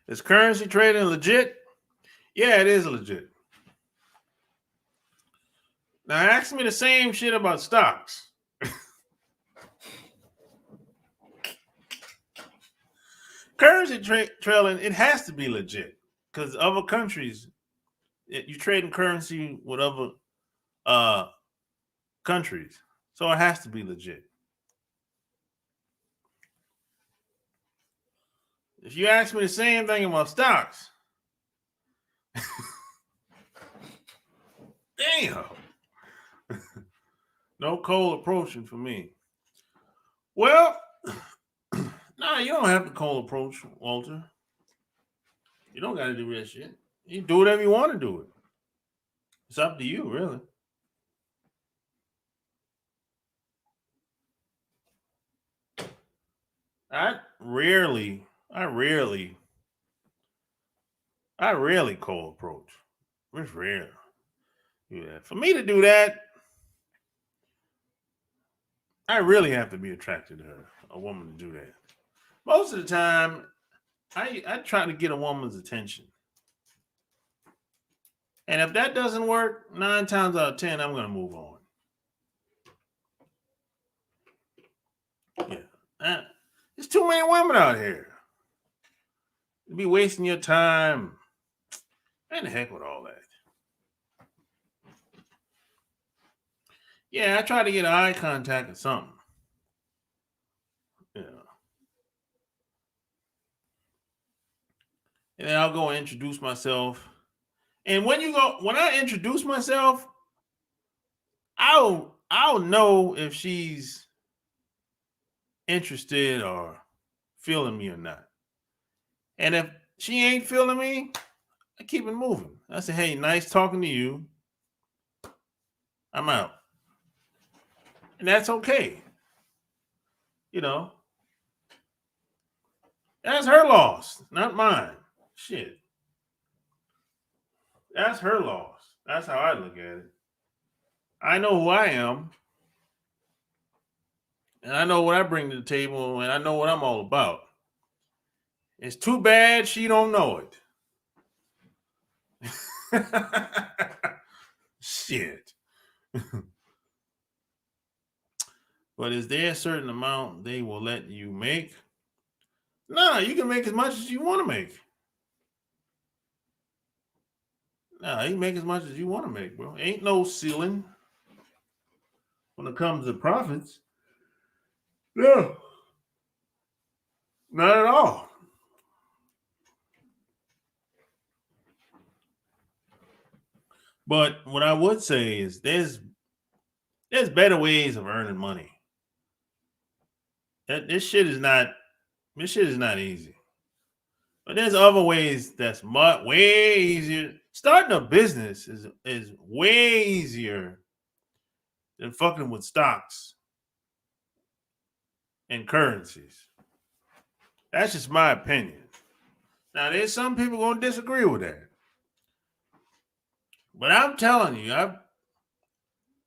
Is currency trading legit? Yeah, it is legit. Now ask me the same shit about stocks. Currency trailing, it has to be legit because other countries, you trading currency with other uh, countries, so it has to be legit. If you ask me the same thing about stocks, damn, no cold approaching for me. Well, nah, you don't have to cold approach, Walter. You don't got to do that shit. You do whatever you want to do it. It's up to you, really. I rarely, I rarely, I rarely cold approach. It's rare. Yeah. For me to do that, I really have to be attracted to her, a woman to do that. Most of the time, I try to get a woman's attention. And if that doesn't work, 9 times out of 10, I'm going to move on. Yeah. There's too many women out here. You'd be wasting your time. And the heck with all that. Yeah, I try to get eye contact or something. Yeah. And then I'll go and introduce myself. And when I introduce myself, I'll know if she's interested or feeling me or not. And if she ain't feeling me, I keep it moving. I say, hey, nice talking to you. I'm out. And that's okay. You know, that's her loss, not mine. Shit. That's her loss. That's how I look at it. I know who I am. And I know what I bring to the table, and I know what I'm all about. It's too bad she don't know it. Shit. But is there a certain amount they will let you make? Nah, you can make as much as you want to make. Nah, you can make as much as you want to make, bro. Ain't no ceiling when it comes to profits. No. Not at all. But what I would say is there's better ways of earning money. This shit is not easy. But there's other ways that's way easier. Starting a business is way easier than fucking with stocks and currencies. That's just my opinion. Now, there's some people gonna disagree with that. But I'm telling you,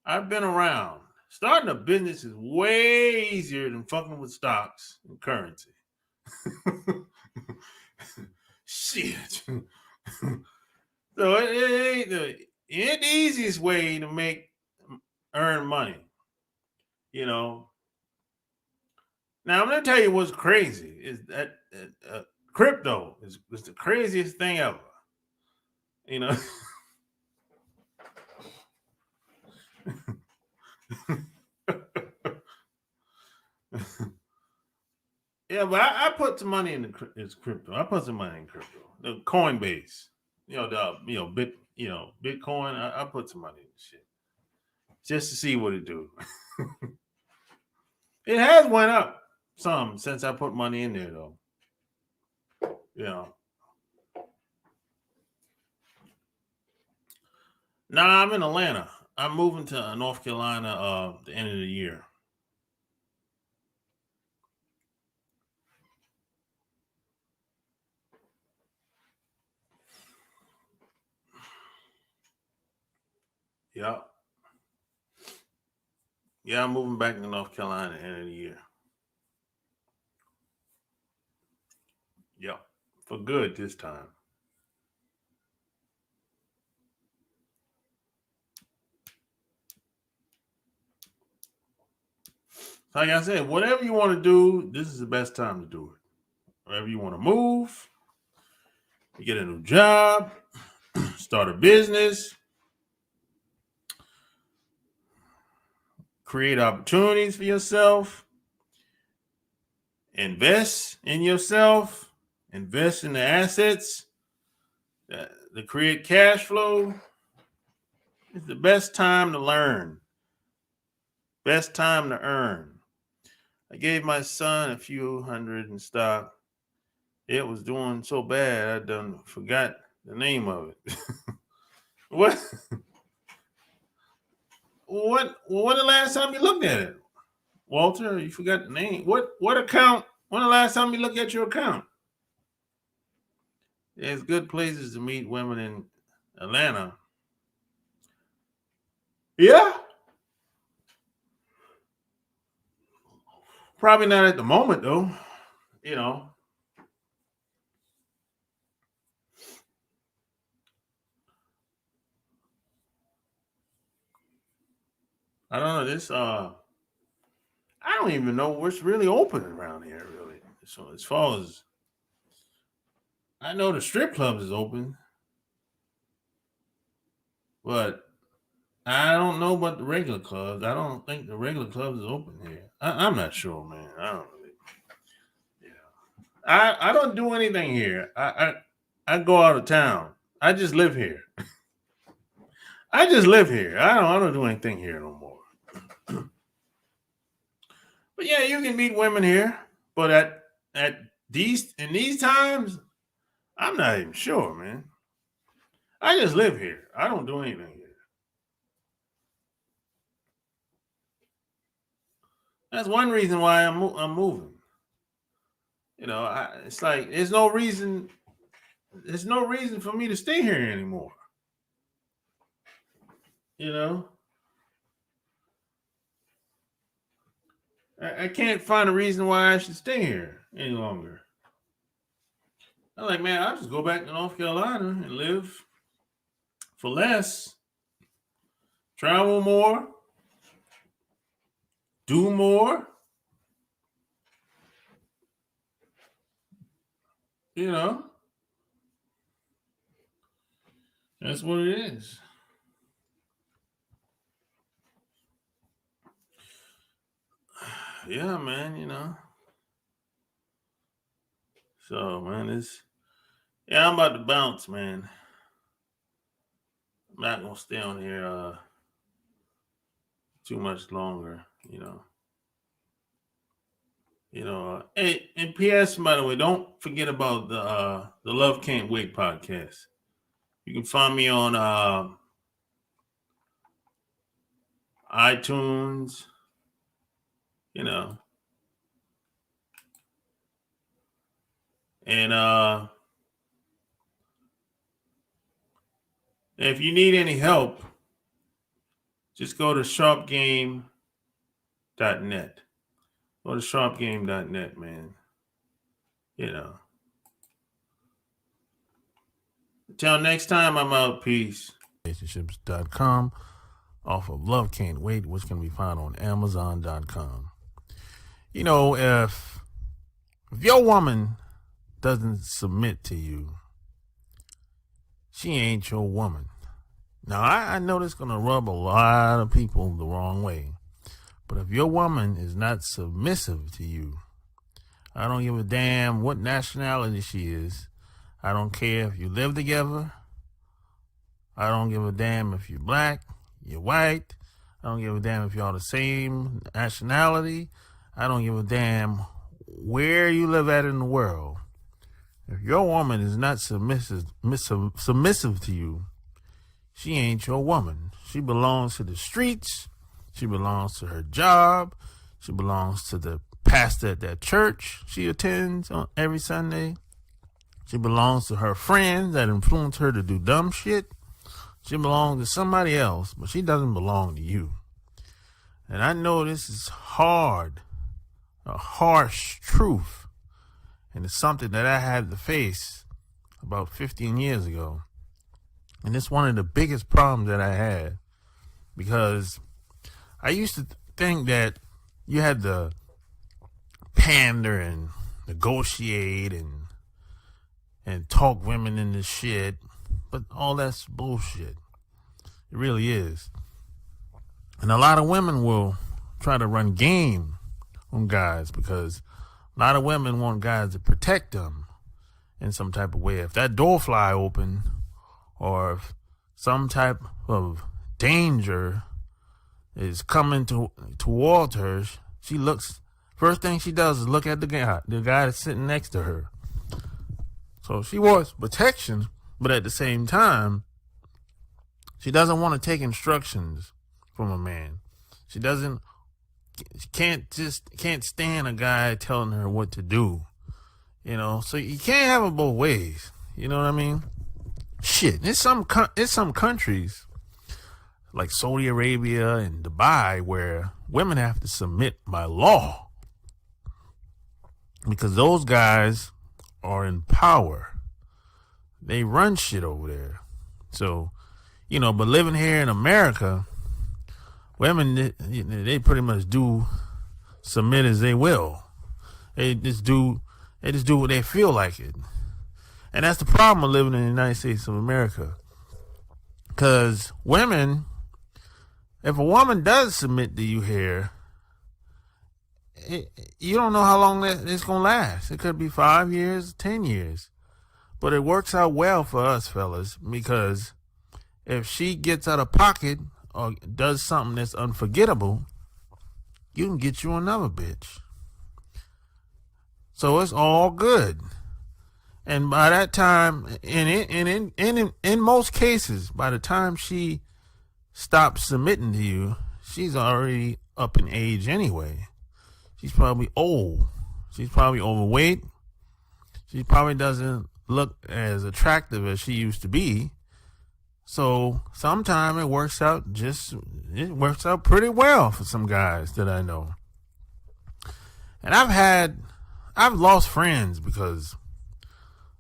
I've been around. Starting a business is way easier than fucking with stocks and currency. Shit. So it ain't the easiest way to earn money. You know. Now I'm gonna tell you what's crazy is that crypto is the craziest thing ever. You know. Yeah, but I put some money in it's crypto. I put some money in crypto. The Coinbase, Bitcoin. I put some money in the shit just to see what it do. It has went up some since I put money in there, though. You know. Nah, I'm in Atlanta. I'm moving to North Carolina the end of the year. Yeah. Yeah, I'm moving back to North Carolina at the end of the year. Yeah. For good this time. Like I said, whatever you want to do, this is the best time to do it. Wherever you want to move, you get a new job, start a business, create opportunities for yourself, invest in yourself, invest in the assets to create cash flow. It's the best time to learn, best time to earn. I gave my son a few hundred in stock. It was doing so bad, I done forgot the name of it. What? When the last time you looked at it? Walter, you forgot the name. What account? When the last time you looked at your account? There's good places to meet women in Atlanta. Yeah. Probably not at the moment, though. You know. I don't know. I don't even know what's really open around here, really. So as far as I know, the strip clubs is open, but I don't know about the regular clubs. I don't think the regular clubs is open here. I'm not sure, man. I don't really. Yeah, I don't do anything here. I go out of town. I just live here. I just live here. I don't do anything here no more. But yeah, you can meet women here, but at these times, I'm not even sure, man. I just live here. I don't do anything here. That's one reason why I'm moving. You know, it's like there's no reason for me to stay here anymore. You know, I can't find a reason why I should stay here any longer. I'm like, man, I'll just go back to North Carolina and live for less, travel more, do more. You know, that's what it is. Yeah, man, you know. So, man, I'm about to bounce, man. I'm not gonna stay on here too much longer, you know. Hey, and P.S. by the way, don't forget about the Love Can't Wait podcast. You can find me on iTunes, you know, and if you need any help, just go to SharpGameAtl. Go to SharpGame.net, man. You know. Until next time, I'm out. Peace. Relationships.com off of Love Can't Wait, which can be found on Amazon.com. You know, if your woman doesn't submit to you, she ain't your woman. Now, I know this is going to rub a lot of people the wrong way. But if your woman is not submissive to you, I don't give a damn what nationality she is. I don't care if you live together. I don't give a damn if you're black, you're white. I don't give a damn if y'all the same nationality. I don't give a damn where you live at in the world. If your woman is not submissive to you, she ain't your woman. She belongs to the streets. She belongs to her job. She belongs to the pastor at that church she attends on every Sunday. She belongs to her friends that influence her to do dumb shit. She belongs to somebody else, but she doesn't belong to you. And I know this is hard, a harsh truth. And it's something that I had to face about 15 years ago. And it's one of the biggest problems that I had, because I used to think that you had to pander and negotiate and talk women into shit, but all that's bullshit. It really is. And a lot of women will try to run game on guys because a lot of women want guys to protect them in some type of way. If that door fly open, or if some type of danger is coming towards her, first thing she does is look at the guy that's sitting next to her. So she wants protection, but at the same time, she doesn't want to take instructions from a man. She can't stand a guy telling her what to do. You know, so you can't have it both ways. You know what I mean? Shit, there's some countries like Saudi Arabia and Dubai where women have to submit by law. because those guys are in power. They run shit over there. So, but living here in America, women, they pretty much do submit as they will. They just do what they feel like it. And that's the problem of living in the United States of America. Because women, if a woman does submit to you here, you don't know how long it's going to last. It could be 5 years, 10 years. But it works out well for us fellas, because if she gets out of pocket or does something that's unforgettable, you can get you another bitch. So it's all good. And by that time, in most cases, by the time she stops submitting to you, she's already up in age anyway. She's probably old. She's probably overweight. She probably doesn't look as attractive as she used to be. So sometimes it works out pretty well for some guys that I know. And I've lost friends because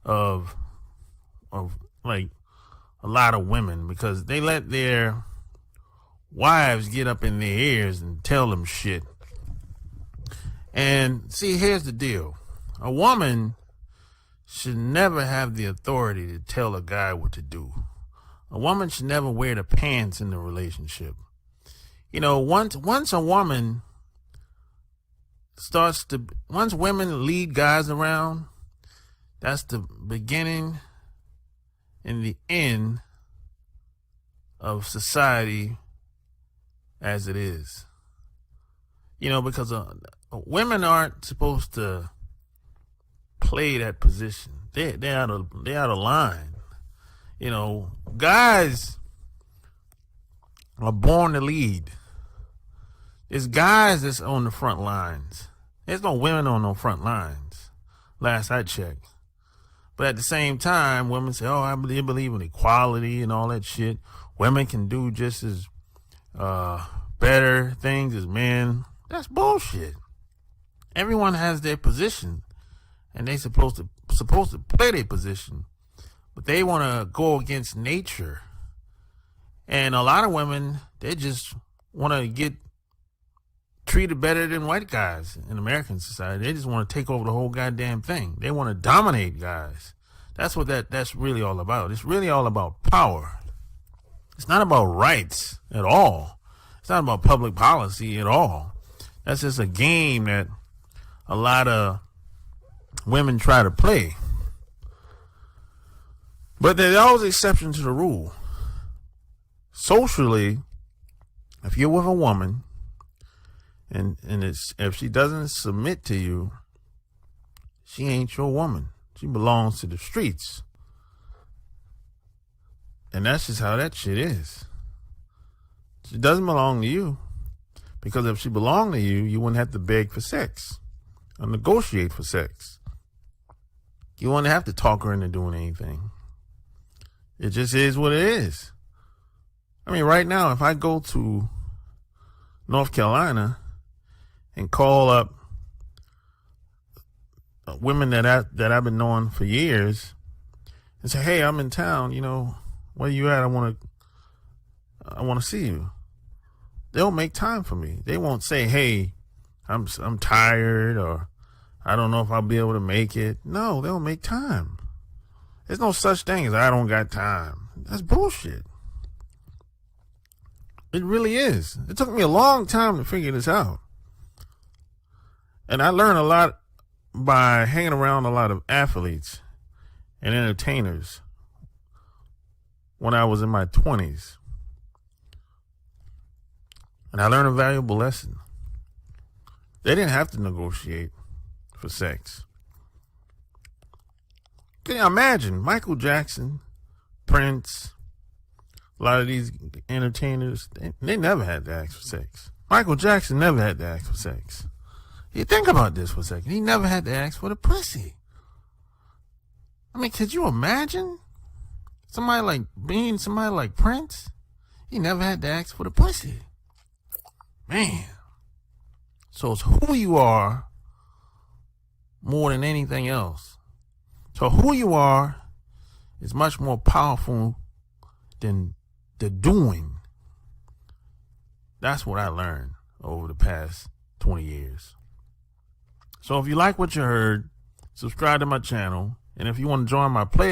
of like a lot of women, because they let their wives get up in their ears and tell them shit. And see, here's the deal. A woman should never have the authority to tell a guy what to do. A woman should never wear the pants in the relationship. Once a woman once women lead guys around, that's the beginning and the end of society as it is. Because women aren't supposed to play that position. They're out of line. Guys are born to lead. There's guys that's on the front lines. There's no women on no front lines, last I checked. But at the same time, women say, I believe in equality and all that shit. Women can do just as better things as men. That's bullshit. Everyone has their position, and they supposed to play their position. But they want to go against nature. And a lot of women, they just want to get treated better than white guys in American society. They just want to take over the whole goddamn thing. They want to dominate guys. That's what that's really all about. It's really all about power. It's not about rights at all. It's not about public policy at all. That's just a game that a lot of women try to play. But there's always an exception to the rule. Socially, if you're with a woman and if she doesn't submit to you, she ain't your woman. She belongs to the streets. And that's just how that shit is. She doesn't belong to you. Because if she belonged to you, you wouldn't have to beg for sex or negotiate for sex. You wouldn't have to talk her into doing anything. It just is what it is. I mean, right now, if I go to North Carolina and call up women that I've been knowing for years and say, hey, I'm in town, where you at? I want to see you. They'll make time for me. They won't say, hey, I'm tired, or I don't know if I'll be able to make it. No, they'll make time. There's no such thing as I don't got time. That's bullshit. It really is. It took me a long time to figure this out. And I learned a lot by hanging around a lot of athletes and entertainers when I was in my 20s. And I learned a valuable lesson. They didn't have to negotiate for sex. Can you imagine Michael Jackson, Prince, a lot of these entertainers, they never had to ask for sex. Michael Jackson never had to ask for sex. You think about this for a second. He never had to ask for the pussy. I mean, could you imagine somebody like Prince? He never had to ask for the pussy. Man. So it's who you are more than anything else. So who you are is much more powerful than the doing. That's what I learned over the past 20 years. So if you like what you heard, subscribe to my channel. And if you want to join my play